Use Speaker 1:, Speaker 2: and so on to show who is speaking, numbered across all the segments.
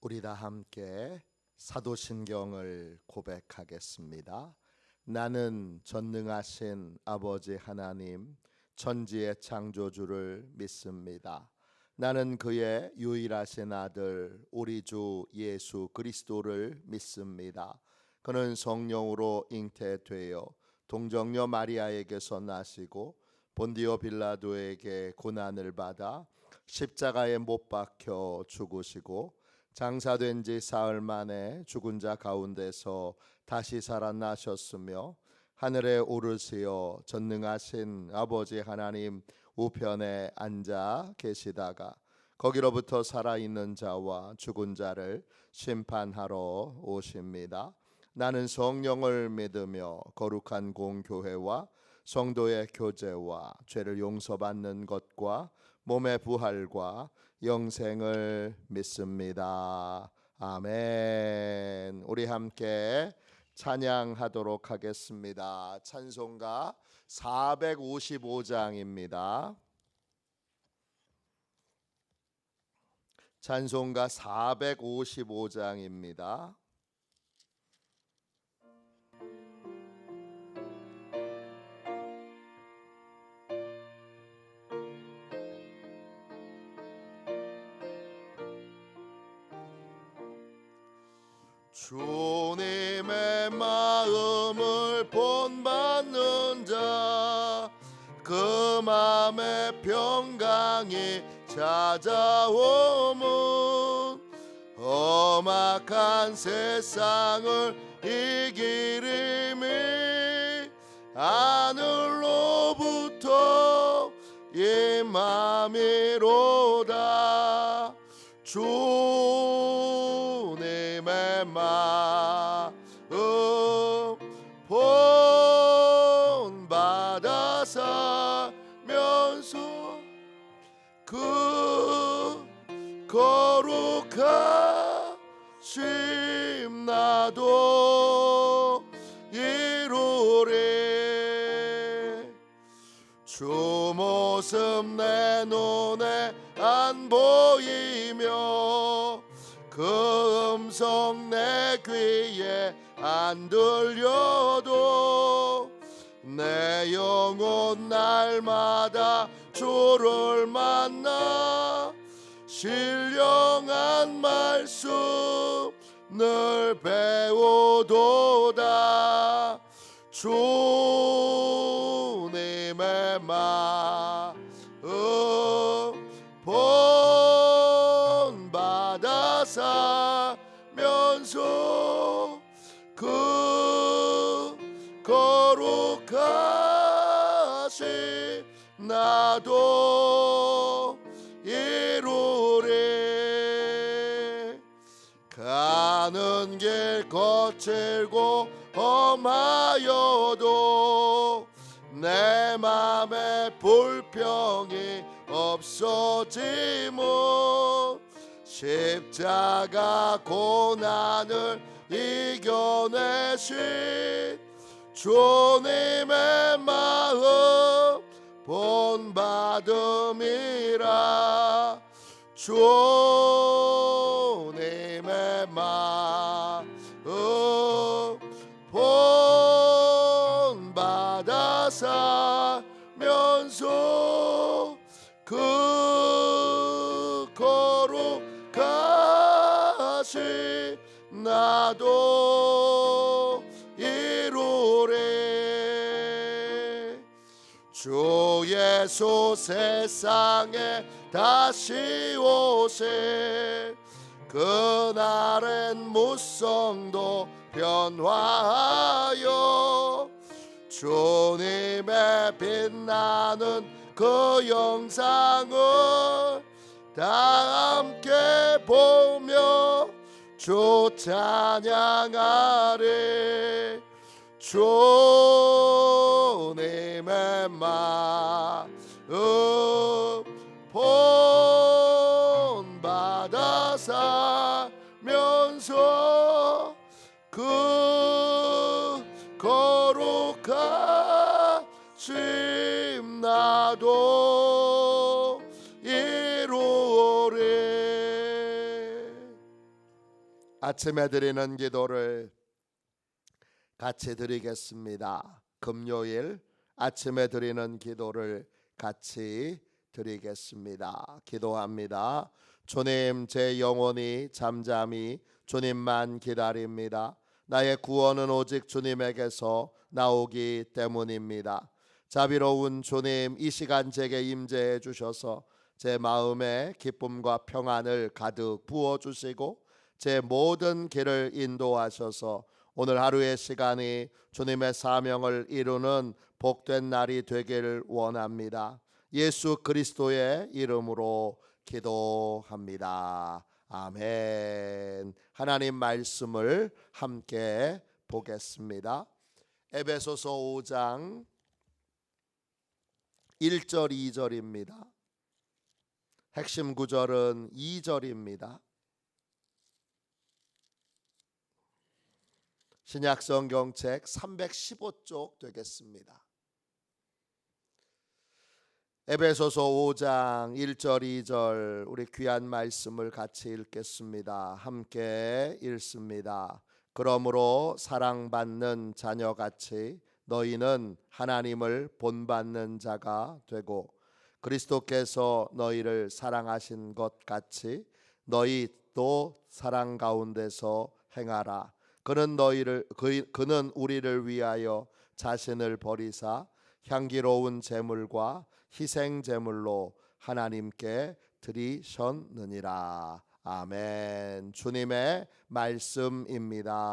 Speaker 1: 우리 다 함께 사도신경을 고백하겠습니다. 나는 전능하신 아버지 하나님, 천지의 창조주를 믿습니다. 나는 그의 유일하신 아들 우리 주 예수 그리스도를 믿습니다. 그는 성령으로 잉태되어 동정녀 마리아에게서 나시고 본디오 빌라도에게 고난을 받아 십자가에 못 박혀 죽으시고 장사된 지 사흘 만에 죽은 자 가운데서 다시 살아나셨으며 하늘에 오르시어 전능하신 아버지 하나님 우편에 앉아 계시다가 거기로부터 살아있는 자와 죽은 자를 심판하러 오십니다. 나는 성령을 믿으며 거룩한 공교회와 성도의 교제와 죄를 용서받는 것과 몸의 부활과 영생을 믿습니다. 아멘. 우리 함께 찬양하도록 하겠습니다. 찬송가 455장입니다. 찬송가 455장입니다. 주님의 마음을 본받는 자, 그 맘에 평강이 찾아오면 험악한 세상을 이기리니 하늘로부터 임함이로다. 주님의 마음 본받아 살면서 그 거룩하심 나도 이루리. 주 모습 내 눈에 안 보이며 그 음성 내 귀에 안 들려도 내 영혼 날마다 주를 만나 신령한 말씀 늘 배우도다. 주님의 마음 본받아 살면서 그 거룩하신 나도 이루리. 가는 길 거칠고 험하여도 내 맘에 불평이 없어지면 십자가 고난을 이겨내신 주님의 마음 본받음이라. 주님의 마음 본받아 살면서 그 거룩하신 나도 이루리. 주 예수 세상에 다시 오세 그날엔 무성도 변화하여 주님의 빛나는 그 영상을 다 함께 보며 주 찬양하리. 주님의 마음 본받아 살면서 그 거룩하심 나도 이루리. 아침에 드리는 기도를 같이 드리겠습니다. 금요일 아침에 드리는 기도를 같이 드리겠습니다. 기도합니다. 주님, 제 영혼이 잠잠히 주님만 기다립니다. 나의 구원은 오직 주님에게서 나오기 때문입니다. 자비로운 주님, 이 시간 제게 임재해 주셔서 제 마음에 기쁨과 평안을 가득 부어주시고 제 모든 길을 인도하셔서 오늘 하루의 시간이 주님의 사명을 이루는 복된 날이 되기를 원합니다. 예수 그리스도의 이름으로 기도합니다. 아멘. 하나님 말씀을 함께 보겠습니다. 에베소서 5장 1절 2절입니다. 핵심 구절은 2절입니다. 신약성경책 315쪽 되겠습니다. 에베소서 5장 1절 2절 우리 귀한 말씀을 같이 읽겠습니다. 함께 읽습니다. 그러므로 사랑받는 자녀같이 너희는 하나님을 본받는 자가 되고 그리스도께서 너희를 사랑하신 것 같이 너희도 사랑 가운데서 행하라. 그는 우리를 위하여 자신을 버리사 향기로운 제물과 희생 제물로 하나님께 드리셨느니라. 아멘. 주님의 말씀입니다.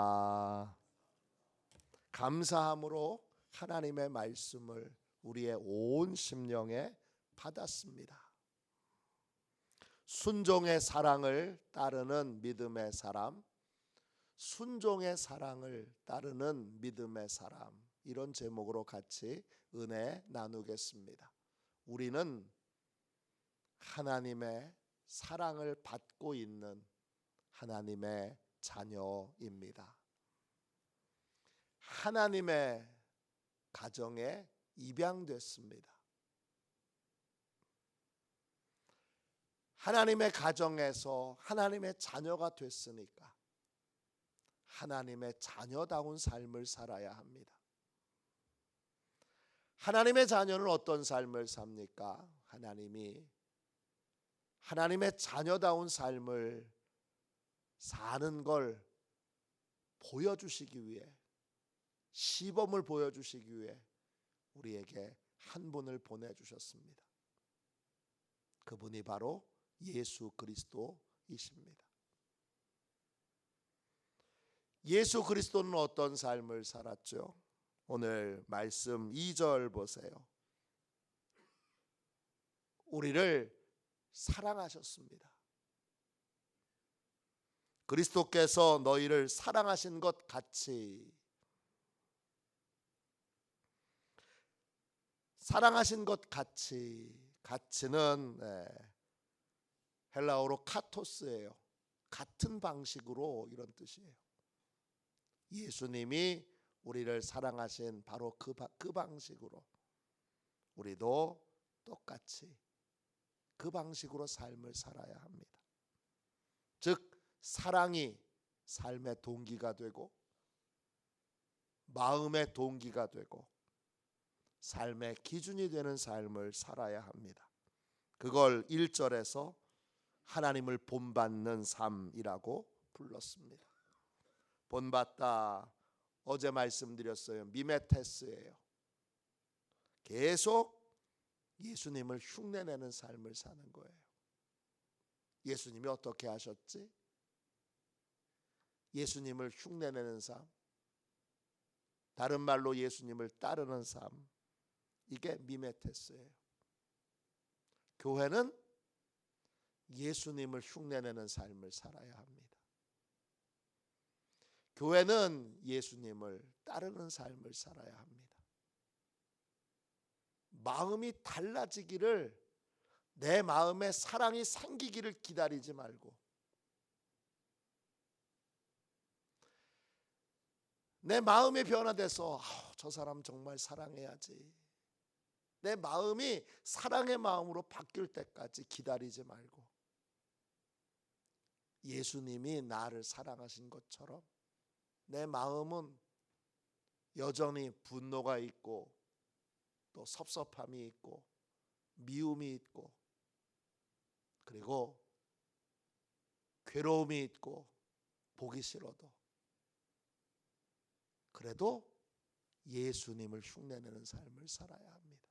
Speaker 1: 감사함으로 하나님의 말씀을 우리의 온 심령에 받았습니다. 순종의 사랑을 따르는 믿음의 사람, 순종의 사랑을 따르는 믿음의 사람, 이런 제목으로 같이 은혜 나누겠습니다. 우리는 하나님의 사랑을 받고 있는 하나님의 자녀입니다. 하나님의 가정에 입양됐습니다. 하나님의 가정에서 하나님의 자녀가 됐으니까 하나님의 자녀다운 삶을 살아야 합니다. 하나님의 자녀는 어떤 삶을 삽니까? 하나님의 자녀다운 삶을 사는 걸 보여주시기 위해, 시범을 보여주시기 위해 우리에게 한 분을 보내주셨습니다. 그분이 바로 예수 그리스도이십니다. 예수 그리스도는 어떤 삶을 살았죠? 오늘 말씀 2절 보세요. 우리를 사랑하셨습니다. 그리스도께서 너희를 사랑하신 것 같이, 사랑하신 것 같이, 같이는 헬라어로 카토스예요. 같은 방식으로, 이런 뜻이에요. 예수님이 우리를 사랑하신 바로 그 방식으로 우리도 똑같이 그 방식으로 삶을 살아야 합니다. 즉 사랑이 삶의 동기가 되고 마음의 동기가 되고 삶의 기준이 되는 삶을 살아야 합니다. 그걸 1절에서 하나님을 본받는 삶이라고 불렀습니다. 본받다, 어제 말씀드렸어요. 미메테스예요. 계속 예수님을 흉내내는 삶을 사는 거예요. 예수님이 어떻게 하셨지? 예수님을 흉내내는 삶, 다른 말로 예수님을 따르는 삶, 이게 미메테스예요. 교회는 예수님을 흉내내는 삶을 살아야 합니다. 교회는 예수님을 따르는 삶을 살아야 합니다. 마음이 달라지기를, 내 마음에 사랑이 생기기를 기다리지 말고 내 마음이 변화돼서 저 사람 정말 사랑해야지, 내 마음이 사랑의 마음으로 바뀔 때까지 기다리지 말고 예수님이 나를 사랑하신 것처럼 내 마음은 여전히 분노가 있고 또 섭섭함이 있고 미움이 있고 그리고 괴로움이 있고 보기 싫어도 그래도 예수님을 흉내내는 삶을 살아야 합니다.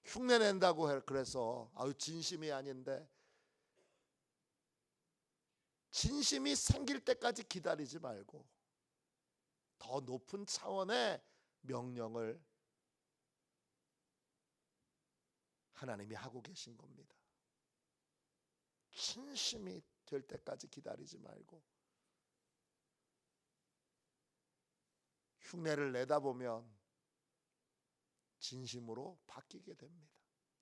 Speaker 1: 흉내낸다고 그래서 진심이 아닌데, 진심이 생길 때까지 기다리지 말고 더 높은 차원의 명령을 하나님이 하고 계신 겁니다. 진심이 될 때까지 기다리지 말고 흉내를 내다 보면 진심으로 바뀌게 됩니다.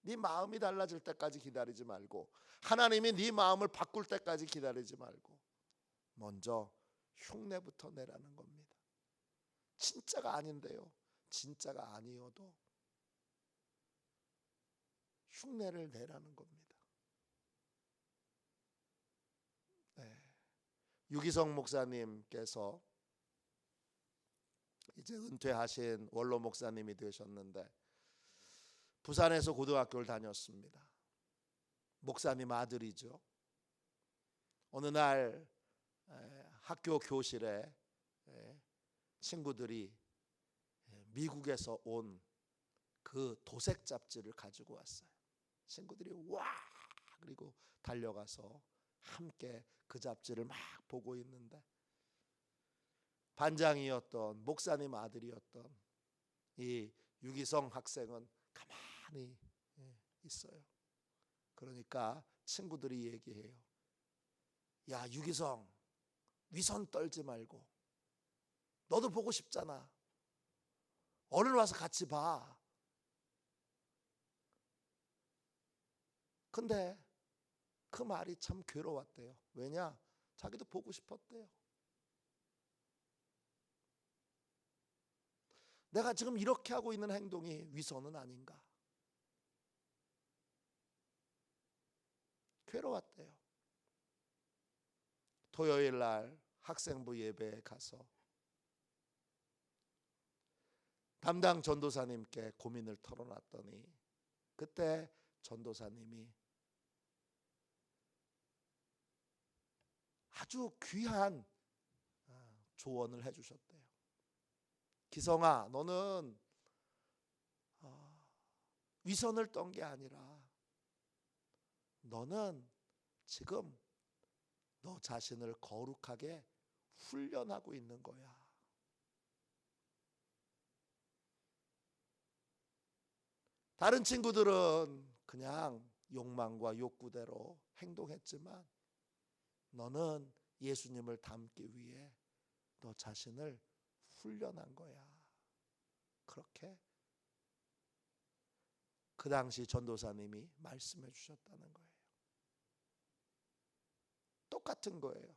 Speaker 1: 네 마음이 달라질 때까지 기다리지 말고, 하나님이 네 마음을 바꿀 때까지 기다리지 말고 먼저 흉내부터 내라는 겁니다. 진짜가 아닌데요, 진짜가 아니어도 흉내를 내라는 겁니다. 네. 유기성 목사님께서 이제 은퇴하신 원로 목사님이 되셨는데 부산에서 고등학교를 다녔습니다. 목사님 아들이죠. 어느 날 학교 교실에 친구들이 미국에서 온 그 도색 잡지를 가지고 왔어요. 친구들이 와 그리고 달려가서 함께 그 잡지를 막 보고 있는데 반장이었던 목사님 아들이었던 이 유기성 학생은 가만히 있어요. 그러니까 친구들이 얘기해요. 야, 유기성, 위선 떨지 말고 너도 보고 싶잖아. 얼른 와서 같이 봐. 근데 그 말이 참 괴로웠대요. 왜냐? 자기도 보고 싶었대요. 내가 지금 이렇게 하고 있는 행동이 위선은 아닌가? 괴로웠대요. 토요일 날 학생부 예배에 가서 담당 전도사님께 고민을 털어놨더니 그때 전도사님이 아주 귀한 조언을 해주셨대요. 기성아, 너는 위선을 떤 게 아니라 너는 지금 너 자신을 거룩하게 훈련하고 있는 거야. 다른 친구들은 그냥 욕망과 욕구대로 행동했지만 너는 예수님을 닮기 위해 너 자신을 훈련한 거야. 그렇게 그 당시 전도사님이 말씀해 주셨다는 거예요. 똑같은 거예요.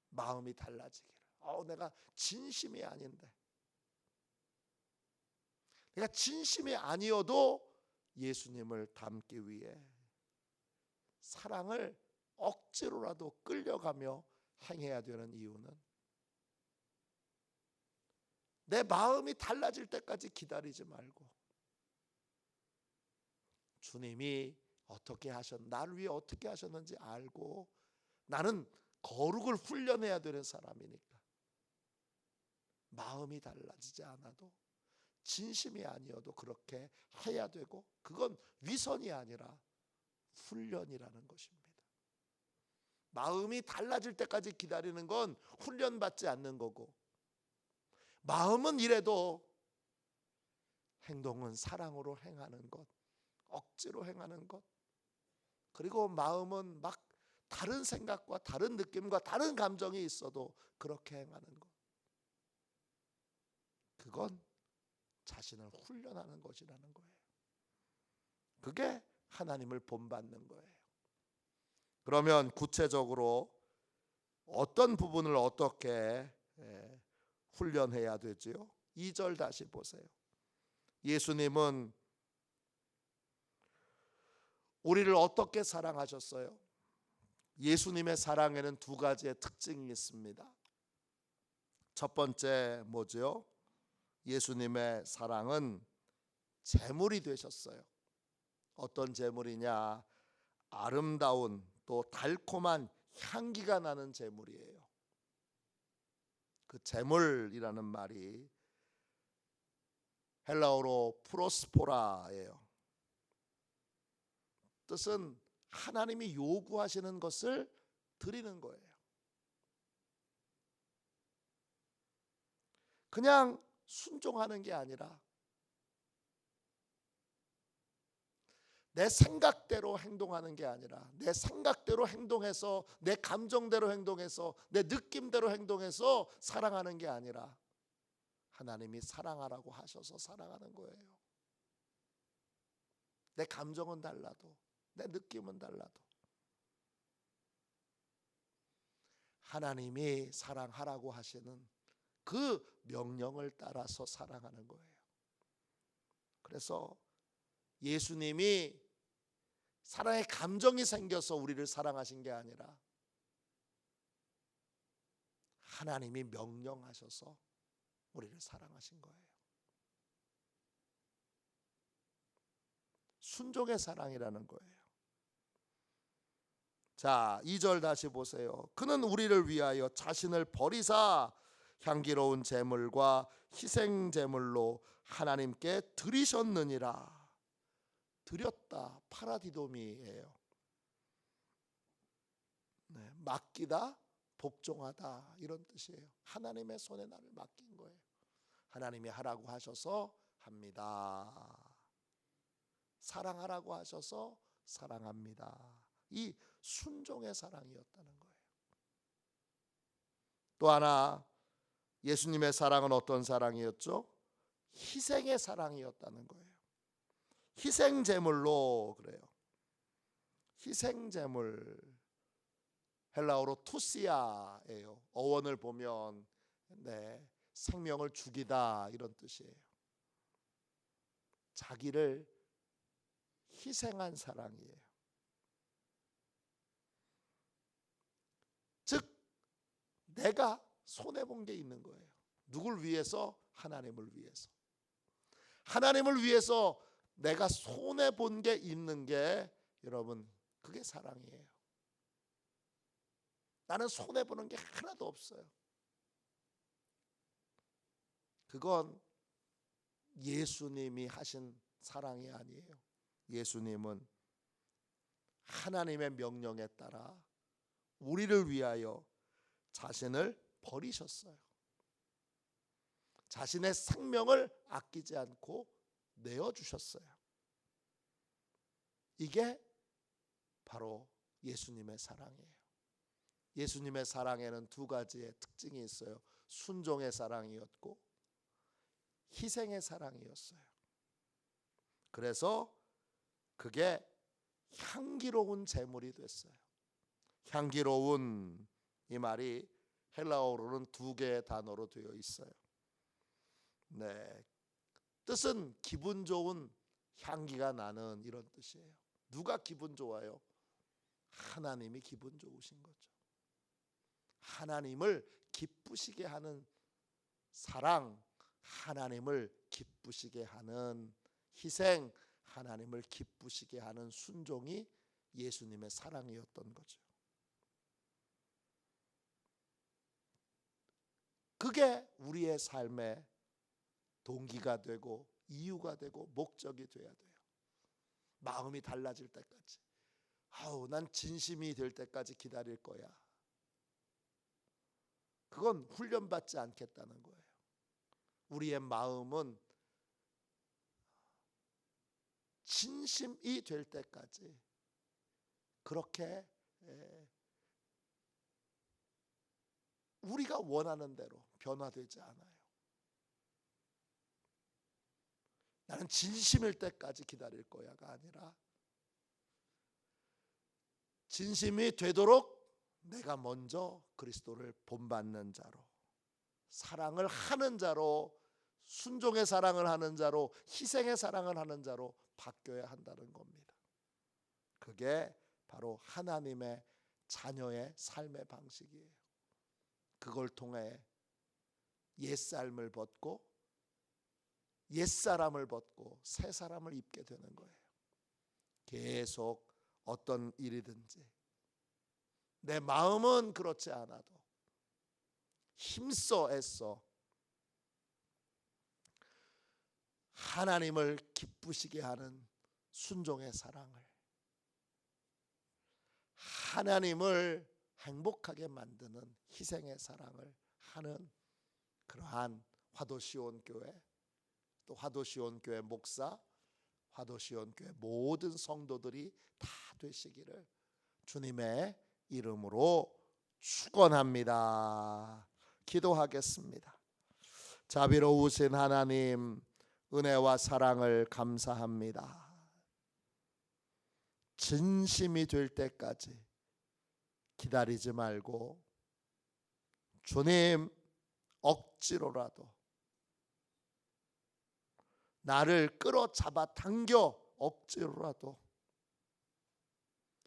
Speaker 1: 마음이 달라지기를. 내가 진심이 아닌데, 내가 진심이 아니어도 예수님을 닮기 위해 사랑을 억지로라도 끌려가며 행해야 되는 이유는 내 마음이 달라질 때까지 기다리지 말고 주님이 어떻게 나를 위해 어떻게 하셨는지 알고 나는 거룩을 훈련해야 되는 사람이니까 마음이 달라지지 않아도 진심이 아니어도 그렇게 해야 되고, 그건 위선이 아니라 훈련이라는 것입니다. 마음이 달라질 때까지 기다리는 건 훈련받지 않는 거고, 마음은 이래도 행동은 사랑으로 행하는 것, 억지로 행하는 것, 그리고 마음은 막 다른 생각과 다른 느낌과 다른 감정이 있어도 그렇게 행하는 것, 그건 자신을 훈련하는 것이라는 거예요. 그게 하나님을 본받는 거예요. 그러면 구체적으로 어떤 부분을 어떻게 훈련해야 되지요? 2절 다시 보세요. 예수님은 우리를 어떻게 사랑하셨어요? 예수님의 사랑에는 두 가지의 특징이 있습니다. 첫 번째 뭐죠? 예수님의 사랑은 제물이 되셨어요. 어떤 제물이냐? 아름다운 또 달콤한 향기가 나는 제물이에요. 그 제물이라는 말이 헬라어로 프로스포라예요. 뜻은 하나님이 요구하시는 것을 드리는 거예요. 그냥 순종하는 게 아니라 내 생각대로 행동하는 게 아니라 내 생각대로 행동해서 내 감정대로 행동해서 내 느낌대로 행동해서 사랑하는 게 아니라 하나님이 사랑하라고 하셔서 사랑하는 거예요. 내 감정은 달라도 내 느낌은 달라도 하나님이 사랑하라고 하시는 그 명령을 따라서 사랑하는 거예요. 그래서 예수님이 사랑의 감정이 생겨서 우리를 사랑하신 게 아니라 하나님이 명령하셔서 우리를 사랑하신 거예요. 순종의 사랑이라는 거예요. 자, 2절 다시 보세요. 그는 우리를 위하여 자신을 버리사 향기로운 제물과 희생 제물로 하나님께 드리셨느니라. 드렸다, 파라디도미예요. 네, 맡기다, 복종하다 이런 뜻이에요. 하나님의 손에 나를 맡긴 거예요. 하나님이 하라고 하셔서 합니다. 사랑하라고 하셔서 사랑합니다. 이 순종의 사랑이었다는 거예요. 또 하나 예수님의 사랑은 어떤 사랑이었죠? 희생의 사랑이었다는 거예요. 희생 제물로 그래요. 희생 제물 헬라어로 투시아예요. 어원을 보면 생명을 죽이다 이런 뜻이에요. 자기를 희생한 사랑이에요. 즉 내가 손해본 게 있는 거예요. 누굴 위해서? 하나님을 위해서. 하나님을 위해서 내가 손해본 게 있는 게 여러분 그게 사랑이에요. 나는 손해보는 게 하나도 없어요. 그건 예수님이 하신 사랑이 아니에요. 예수님은 하나님의 명령에 따라 우리를 위하여 자신을 버리셨어요. 자신의 생명을 아끼지 않고 내어주셨어요. 이게 바로 예수님의 사랑이에요. 예수님의 사랑에는 두 가지의 특징이 있어요. 순종의 사랑이었고 희생의 사랑이었어요. 그래서 그게 향기로운 제물이 됐어요. 향기로운 이 말이 헬라어로는 두 개의 단어로 되어 있어요. 네, 뜻은 기분 좋은 향기가 나는 이런 뜻이에요. 누가 기분 좋아요? 하나님이 기분 좋으신 거죠. 하나님을 기쁘시게 하는 사랑, 하나님을 기쁘시게 하는 희생, 하나님을 기쁘시게 하는 순종이 예수님의 사랑이었던 거죠. 그게 우리의 삶의 동기가 되고 이유가 되고 목적이 돼야 돼요. 마음이 달라질 때까지. 난 진심이 될 때까지 기다릴 거야. 그건 훈련받지 않겠다는 거예요. 우리의 마음은 진심이 될 때까지 그렇게 우리가 원하는 대로 변화되지 않아요. 나는 진심일 때까지 기다릴 거야가 아니라 진심이 되도록 내가 먼저 그리스도를 본받는 자로, 사랑을 하는 자로, 순종의 사랑을 하는 자로, 희생의 사랑을 하는 자로 바뀌어야 한다는 겁니다. 그게 바로 하나님의 자녀의 삶의 방식이에요. 그걸 통해 옛사람을 벗고 새 사람을 입게 되는 거예요. 계속 어떤 일이든지 내 마음은 그렇지 않아도 힘써 애써 하나님을 기쁘시게 하는 순종의 사랑을, 하나님을 행복하게 만드는 희생의 사랑을 하는 그러한 화도시온 교회, 또 화도시온 교회 목사, 화도시온 교회 모든 성도들이 다 되시기를 주님의 이름으로 축원합니다. 기도하겠습니다. 자비로우신 하나님, 은혜와 사랑을 감사합니다. 진심이 될 때까지 기다리지 말고 주님 억지로라도 나를 끌어잡아 당겨 억지로라도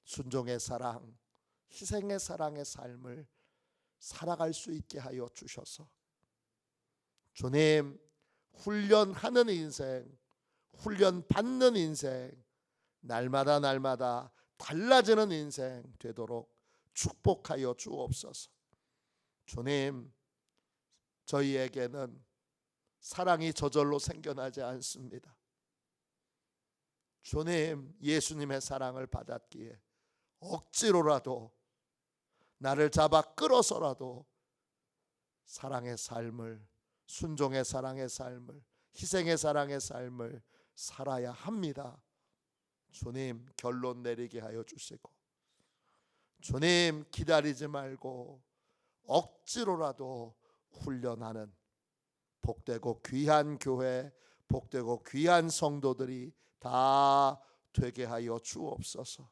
Speaker 1: 순종의 사랑, 희생의 사랑의 삶을 살아갈 수 있게 하여 주셔서 주님 훈련하는 인생, 훈련받는 인생, 날마다 달라지는 인생 되도록 축복하여 주옵소서. 주님, 저희에게는 사랑이 저절로 생겨나지 않습니다. 주님, 예수님의 사랑을 받았기에 억지로라도 나를 잡아 끌어서라도 사랑의 삶을, 순종의 사랑의 삶을, 희생의 사랑의 삶을 살아야 합니다. 주님, 결론 내리게 하여 주시고 주님, 기다리지 말고 억지로라도 훈련하는 복되고 귀한 교회, 복되고 귀한 성도들이 다 되게 하여 주옵소서.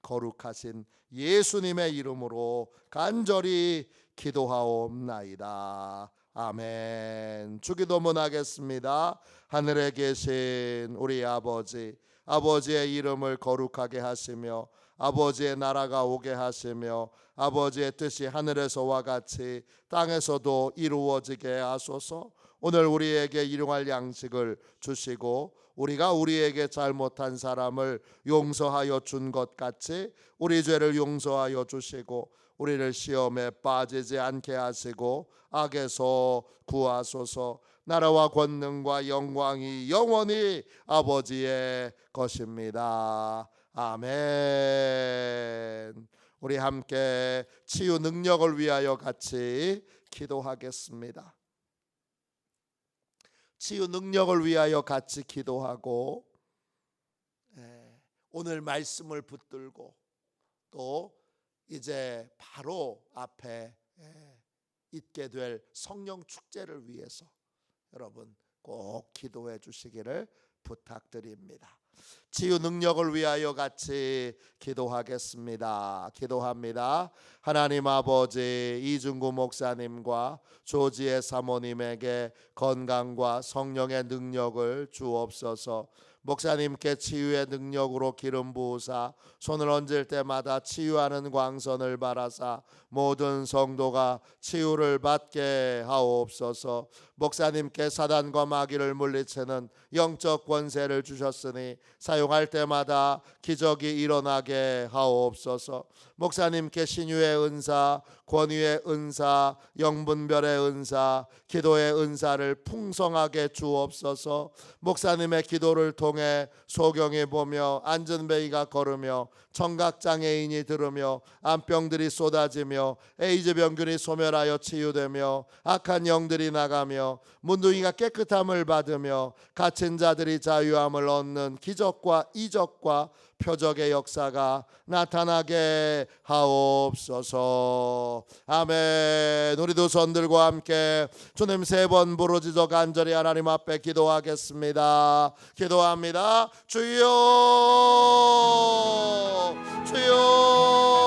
Speaker 1: 거룩하신 예수님의 이름으로 간절히 기도하옵나이다. 아멘. 주기도문하겠습니다. 하늘에 계신 우리 아버지, 아버지의 이름을 거룩하게 하시며 아버지의 나라가 오게 하시며 아버지의 뜻이 하늘에서와 같이 땅에서도 이루어지게 하소서. 오늘 우리에게 일용할 양식을 주시고 우리가 우리에게 잘못한 사람을 용서하여 준 것 같이 우리 죄를 용서하여 주시고 우리를 시험에 빠지지 않게 하시고 악에서 구하소서. 나라와 권능과 영광이 영원히 아버지의 것입니다. 아멘. 우리 함께 치유 능력을 위하여 같이 기도하겠습니다. 치유 능력을 위하여 같이 기도하고 오늘 말씀을 붙들고 또 이제 바로 앞에 있게 될 성령 축제를 위해서 여러분 꼭 기도해 주시기를 부탁드립니다. 치유 능력을 위하여 같이 기도하겠습니다. 기도합니다. 하나님 아버지, 이중구 목사님과 조지의 사모님에게 건강과 성령의 능력을 주옵소서. 목사님께 치유의 능력으로 기름 부으사 손을 얹을 때마다 치유하는 광선을 바라사 모든 성도가 치유를 받게 하옵소서. 목사님께 사단과 마귀를 물리치는 영적 권세를 주셨으니 사용할 때마다 기적이 일어나게 하옵소서. 목사님께 신유의 은사, 권위의 은사, 영분별의 은사, 기도의 은사를 풍성하게 주옵소서. 목사님의 기도를 통해 소경이 보며 안전뱅이가 걸으며 청각장애인이 들으며 암병들이 쏟아지며 에이즈 병균이 소멸하여 치유되며 악한 영들이 나가며 문둥이가 깨끗함을 받으며 갇힌 자들이 자유함을 얻는 기적과 이적과 표적의 역사가 나타나게 하옵소서. 아멘. 우리도 손들과 함께 주님 3번 부르짖어 간절히 하나님 앞에 기도하겠습니다. 기도합니다. 주여, 주여.